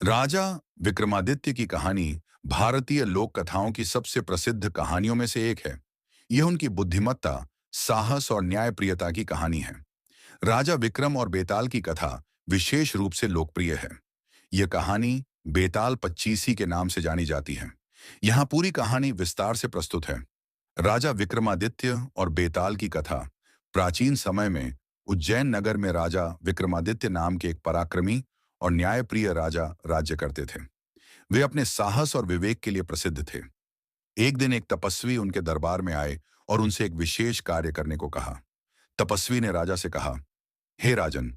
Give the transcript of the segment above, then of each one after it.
राजा विक्रमादित्य की कहानी भारतीय लोक कथाओं की सबसे प्रसिद्ध कहानियों में से एक है। यह उनकी बुद्धिमत्ता, साहस और न्यायप्रियता की कहानी है। राजा विक्रम और बेताल की कथा विशेष रूप से लोकप्रिय है। यह कहानी बेताल पच्चीसी के नाम से जानी जाती है। यहाँ पूरी कहानी विस्तार से प्रस्तुत है। राजा विक्रमादित्य और बेताल की कथा प्राचीन समय में उज्जैन नगर में राजा विक्रमादित्य नाम के एक पराक्रमी और न्यायप्रिय राजा राज्य करते थे। वे अपने साहस और विवेक के लिए प्रसिद्ध थे। एक दिन एक तपस्वी उनके दरबार में आए और उनसे एक विशेष कार्य करने को कहा। तपस्वी ने राजा से कहा, हे राजन,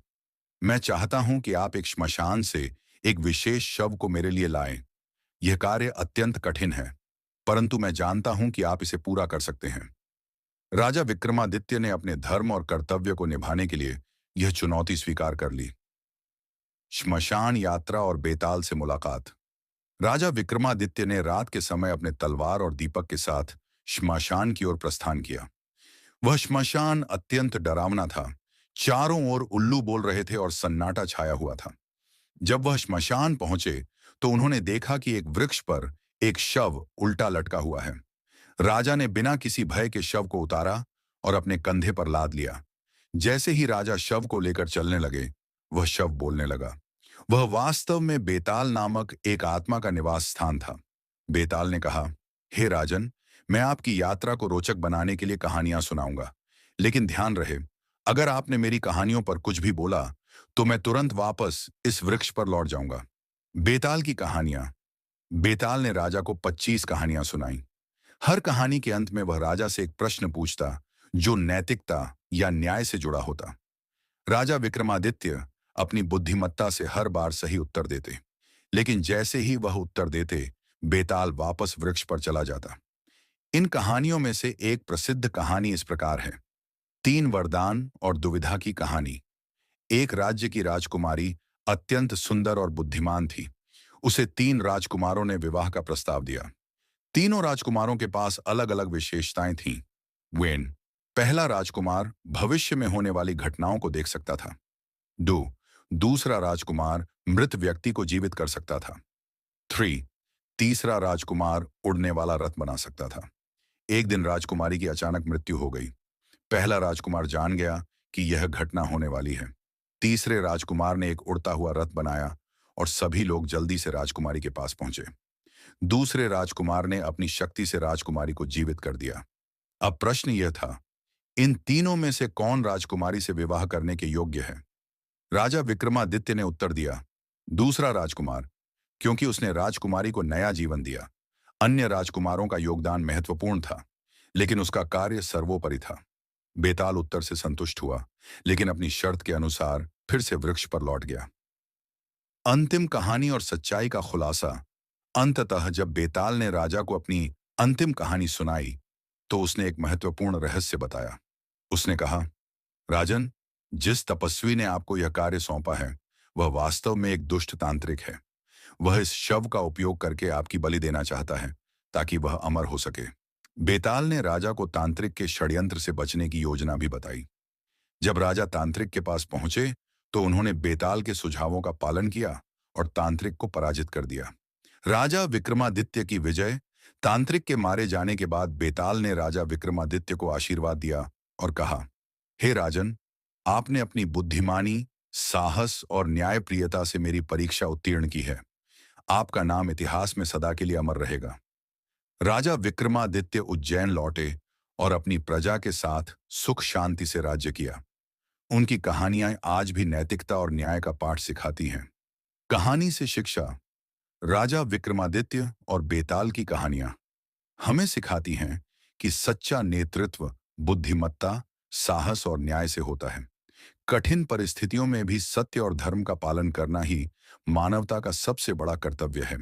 मैं चाहता हूं कि आप एक श्मशान से एक विशेष शव को मेरे लिए लाएं। यह कार्य अत्यंत कठिन है, परंतु मैं जानता हूं कि आप इसे पूरा कर सकते हैं। राजा विक्रमादित्य ने अपने धर्म और कर्तव्य को निभाने के लिए यह चुनौती स्वीकार कर ली। श्मशान यात्रा और बेताल से मुलाकात। राजा विक्रमादित्य ने रात के समय अपने तलवार और दीपक के साथ श्मशान की ओर प्रस्थान किया। वह श्मशान अत्यंत डरावना था। चारों ओर उल्लू बोल रहे थे और सन्नाटा छाया हुआ था। जब वह श्मशान पहुंचे तो उन्होंने देखा कि एक वृक्ष पर एक शव उल्टा लटका हुआ है। राजा ने बिना किसी भय के शव को उतारा और अपने कंधे पर लाद लिया। जैसे ही राजा शव को लेकर चलने लगे, वह शव बोलने लगा। वह वास्तव में बेताल नामक एक आत्मा का निवास स्थान था। बेताल ने कहा, हे राजन, मैं आपकी यात्रा को रोचक बनाने के लिए कहानियां सुनाऊंगा, लेकिन ध्यान रहे, अगर आपने मेरी कहानियों पर कुछ भी बोला तो मैं तुरंत वापस इस वृक्ष पर लौट जाऊंगा। बेताल की कहानियां। बेताल ने राजा को 25 कहानियां सुनाई। हर कहानी के अंत में वह राजा से एक प्रश्न पूछता जो नैतिकता या न्याय से जुड़ा होता। राजा विक्रमादित्य अपनी बुद्धिमत्ता से हर बार सही उत्तर देते, लेकिन जैसे ही वह उत्तर देते, बेताल वापस वृक्ष पर चला जाता। इन कहानियों में से एक प्रसिद्ध कहानी इस प्रकार है। 3 वरदान और दुविधा की कहानी। एक राज्य की राजकुमारी अत्यंत सुंदर और बुद्धिमान थी। उसे 3 राजकुमारों ने विवाह का प्रस्ताव दिया। तीनों राजकुमारों के पास अलग अलग विशेषताएं थीं। वेन, पहला राजकुमार भविष्य में होने वाली घटनाओं को देख सकता था। डू, दूसरा राजकुमार मृत व्यक्ति को जीवित कर सकता था। 3, तीसरा राजकुमार उड़ने वाला रथ बना सकता था। एक दिन राजकुमारी की अचानक मृत्यु हो गई। पहला राजकुमार जान गया कि यह घटना होने वाली है। तीसरे राजकुमार ने एक उड़ता हुआ रथ बनाया और सभी लोग जल्दी से राजकुमारी के पास पहुंचे। दूसरे राजकुमार ने अपनी शक्ति से राजकुमारी को जीवित कर दिया। अब प्रश्न यह था, इन तीनों में से कौन राजकुमारी से विवाह करने के योग्य है? राजा विक्रमादित्य ने उत्तर दिया, दूसरा राजकुमार, क्योंकि उसने राजकुमारी को नया जीवन दिया। अन्य राजकुमारों का योगदान महत्वपूर्ण था, लेकिन उसका कार्य सर्वोपरि था। बेताल उत्तर से संतुष्ट हुआ, लेकिन अपनी शर्त के अनुसार फिर से वृक्ष पर लौट गया। अंतिम कहानी और सच्चाई का खुलासा। अंततः जब बेताल ने राजा को अपनी अंतिम कहानी सुनाई, तो उसने एक महत्वपूर्ण रहस्य बताया। उसने कहा, राजन, जिस तपस्वी ने आपको यह कार्य सौंपा है, वह वास्तव में एक दुष्ट तांत्रिक है। वह इस शव का उपयोग करके आपकी बलि देना चाहता है, ताकि वह अमर हो सके। बेताल ने राजा को तांत्रिक के षड्यंत्र से बचने की योजना भी बताई। जब राजा तांत्रिक के पास पहुंचे, तो उन्होंने बेताल के सुझावों का पालन किया और तांत्रिक को पराजित कर दिया। राजा विक्रमादित्य की विजय। तांत्रिक के मारे जाने के बाद बेताल ने राजा विक्रमादित्य को आशीर्वाद दिया और कहा, हे राजन, आपने अपनी बुद्धिमानी, साहस और न्यायप्रियता से मेरी परीक्षा उत्तीर्ण की है। आपका नाम इतिहास में सदा के लिए अमर रहेगा। राजा विक्रमादित्य उज्जैन लौटे और अपनी प्रजा के साथ सुख शांति से राज्य किया। उनकी कहानियां आज भी नैतिकता और न्याय का पाठ सिखाती हैं। कहानी से शिक्षा। राजा विक्रमादित्य और बेताल की कहानियां हमें सिखाती हैं कि सच्चा नेतृत्व बुद्धिमत्ता, साहस और न्याय से होता है। कठिन परिस्थितियों में भी सत्य और धर्म का पालन करना ही मानवता का सबसे बड़ा कर्तव्य है।